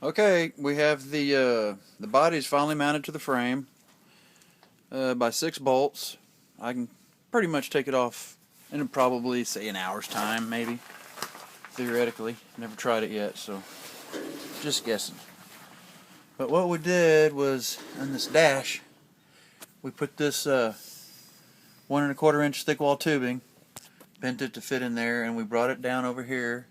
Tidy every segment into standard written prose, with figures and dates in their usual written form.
Okay, we have the body's finally mounted to the frame by 6 bolts. I can pretty much take it off in probably say an hour's time, maybe. Theoretically, never tried it yet, so just guessing. But what we did was on this dash, we put this 1 1/4 inch thick wall tubing, bent it to fit in there, and we brought it down over here,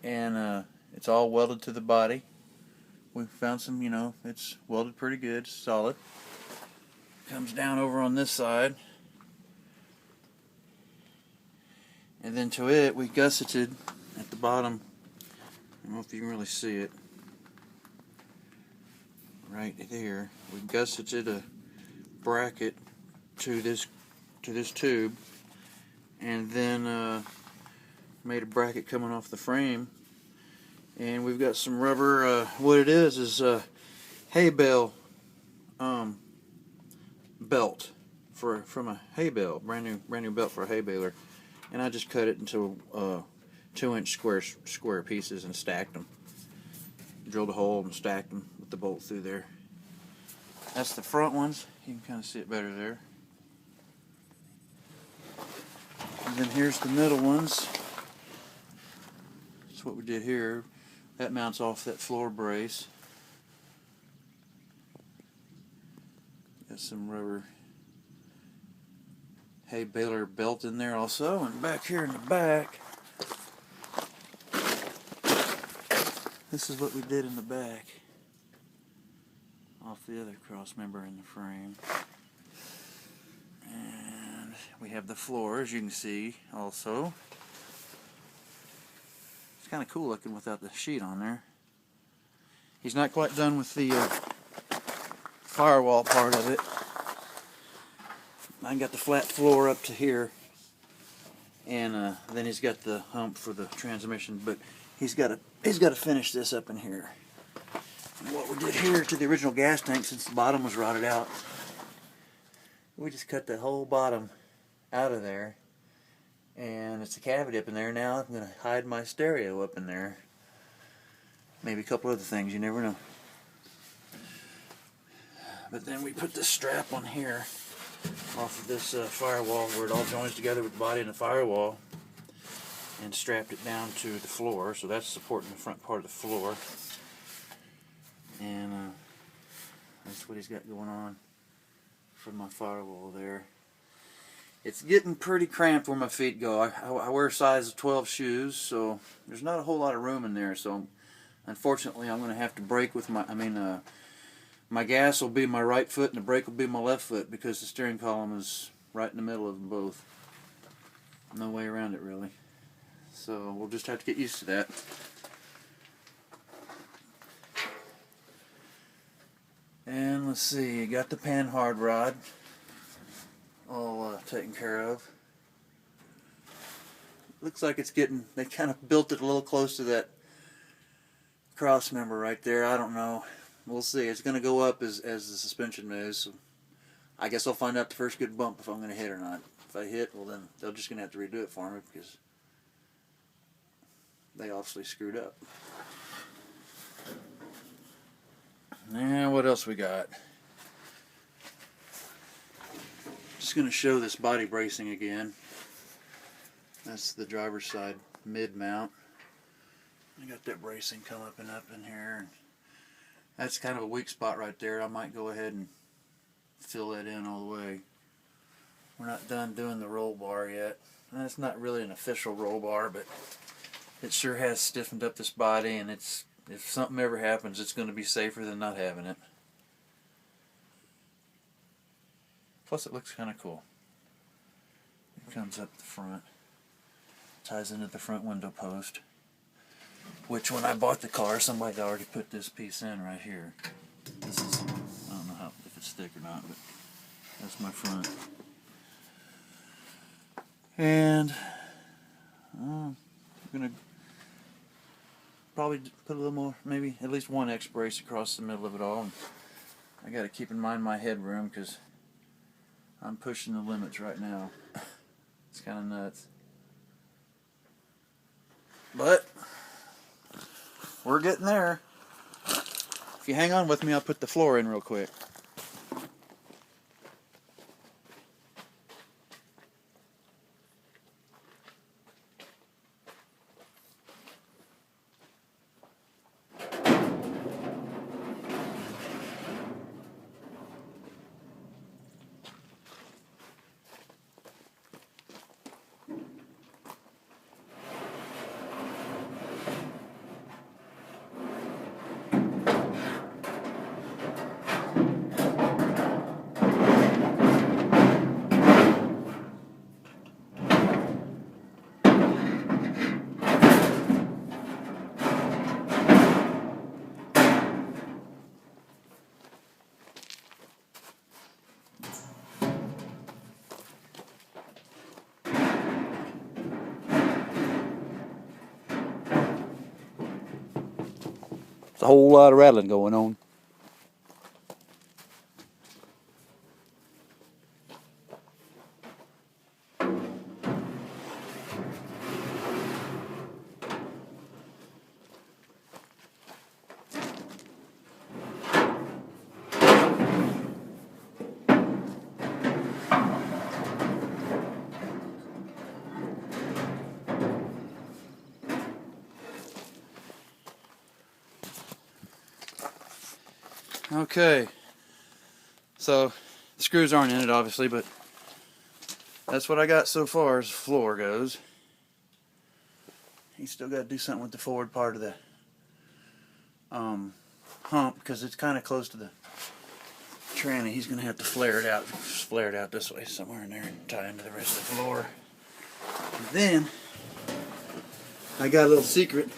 and it's all welded to the body. We found some, it's welded pretty good, solid. Comes down over on this side, and then to it we gusseted at the bottom. I don't know if you can really see it. Right there, we gusseted a bracket to this tube, and then made a bracket coming off the frame. And we've got some rubber. What it is hay bale belt from a hay bale, brand new belt for a hay baler. And I just cut it into 2-inch square pieces and stacked them. Drilled a hole and stacked them with the bolt through there. That's the front ones. You can kind of see it better there. And then here's the middle ones. That's what we did here. That mounts off that floor brace. Got some rubber hay baler belt in there also. And back here in the back, this is what we did in the back. Off the other cross member in the frame. And we have the floor, as you can see, also. It's kind of cool looking without the sheet on there. He's not quite done with the firewall part of it. I got the flat floor up to here, and then he's got the hump for the transmission. But he's got to finish this up in here. And what we did here to the original gas tank, since the bottom was rotted out, we just cut the whole bottom out of there, and it's a cavity up in there. Now I'm going to hide my stereo up in there. Maybe a couple other things, you never know. But then we put this strap on here off of this firewall where it all joins together with the body and the firewall, and strapped it down to the floor, so that's supporting the front part of the floor. And that's what he's got going on from my firewall there. It's getting pretty cramped where my feet go. I wear size 12 shoes, so there's not a whole lot of room in there. So unfortunately, I'm going to have to brake with my gas will be my right foot and the brake will be my left foot, because the steering column is right in the middle of them both. No way around it, really. So we'll just have to get used to that. And let's see, got the Panhard rod all taken care of. Looks like it's getting, they kind of built it a little close to that cross member right there. I don't know. We'll see. It's going to go up as the suspension moves. So I guess I'll find out the first good bump if I'm going to hit or not. If I hit, well then they're just going to have to redo it for me, because they obviously screwed up. Now what else we got? Just going to show this body bracing again. That's the driver's side mid mount. I got that bracing coming up in here. That's kind of a weak spot right there. I might go ahead and fill that in all the way. We're not done doing the roll bar yet. That's not really an official roll bar, but it sure has stiffened up this body, and if something ever happens, it's going to be safer than not having it. Plus it looks kind of cool. It comes up the front, ties into the front window post, which when I bought the car, somebody already put this piece in right here. This is, I don't know if it's thick or not, but that's my front. And I'm going to probably put a little more, maybe at least one X brace across the middle of it all. And I got to keep in mind my headroom, because I'm pushing the limits right now. It's kind of nuts. But We're getting there. If you hang on with me, I'll put the floor in real quick. A whole lot of rattling going on. Okay, so the screws aren't in it obviously, but that's what I got so far as the floor goes. He's still got to do something with the forward part of the hump because it's kind of close to the tranny. He's going to have to flare it out this way somewhere in there and tie into the rest of the floor. And then I got a little secret.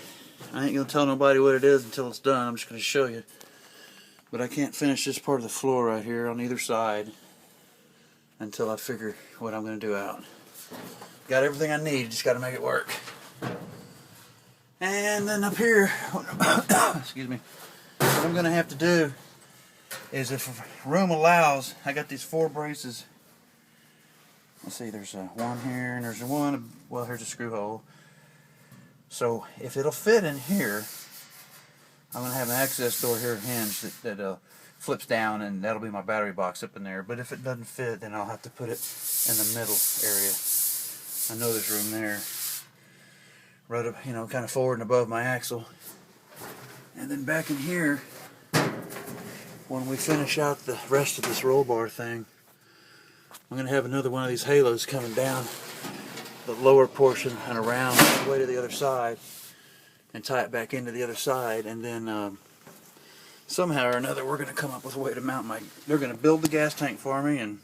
I ain't going to tell nobody what it is until it's done. I'm just going to show you. But I can't finish this part of the floor right here on either side until I figure what I'm going to do out. Got everything I need, just got to make it work. And then up here, excuse me, what I'm going to have to do is, if room allows, I got these 4 braces. Let's see, there's one here, and there's one, well, here's a screw hole. So if it'll fit in here, I'm going to have an access door here hinge that flips down, and that'll be my battery box up in there. But if it doesn't fit, then I'll have to put it in the middle area. I know there's room there. Right up, kind of forward and above my axle. And then back in here, when we finish out the rest of this roll bar thing, I'm going to have another one of these halos coming down the lower portion and around all the way to the other side, and tie it back into the other side, and then somehow or another we're going to come up with a way to mount they're going to build the gas tank for me, and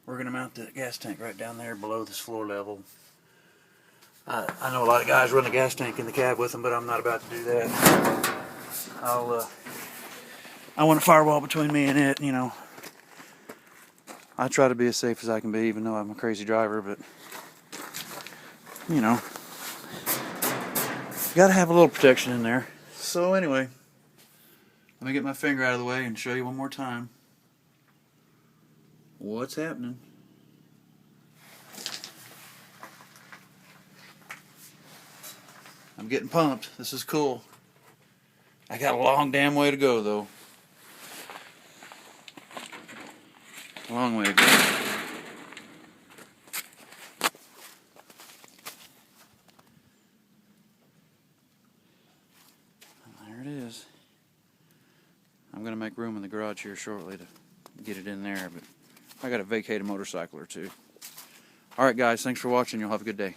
we're going to mount the gas tank right down there below this floor level. I know a lot of guys run the gas tank in the cab with them, but I'm not about to do that. I want a firewall between me and it, I try to be as safe as I can be, even though I'm a crazy driver, but got to have a little protection in there. So anyway, let me get my finger out of the way and show you one more time what's happening. I'm getting pumped. This is cool. I got a long damn way to go, though. Long way to go. I'm going to make room in the garage here shortly to get it in there, but I got to vacate a motorcycle or two. Alright guys, thanks for watching. You'll have a good day.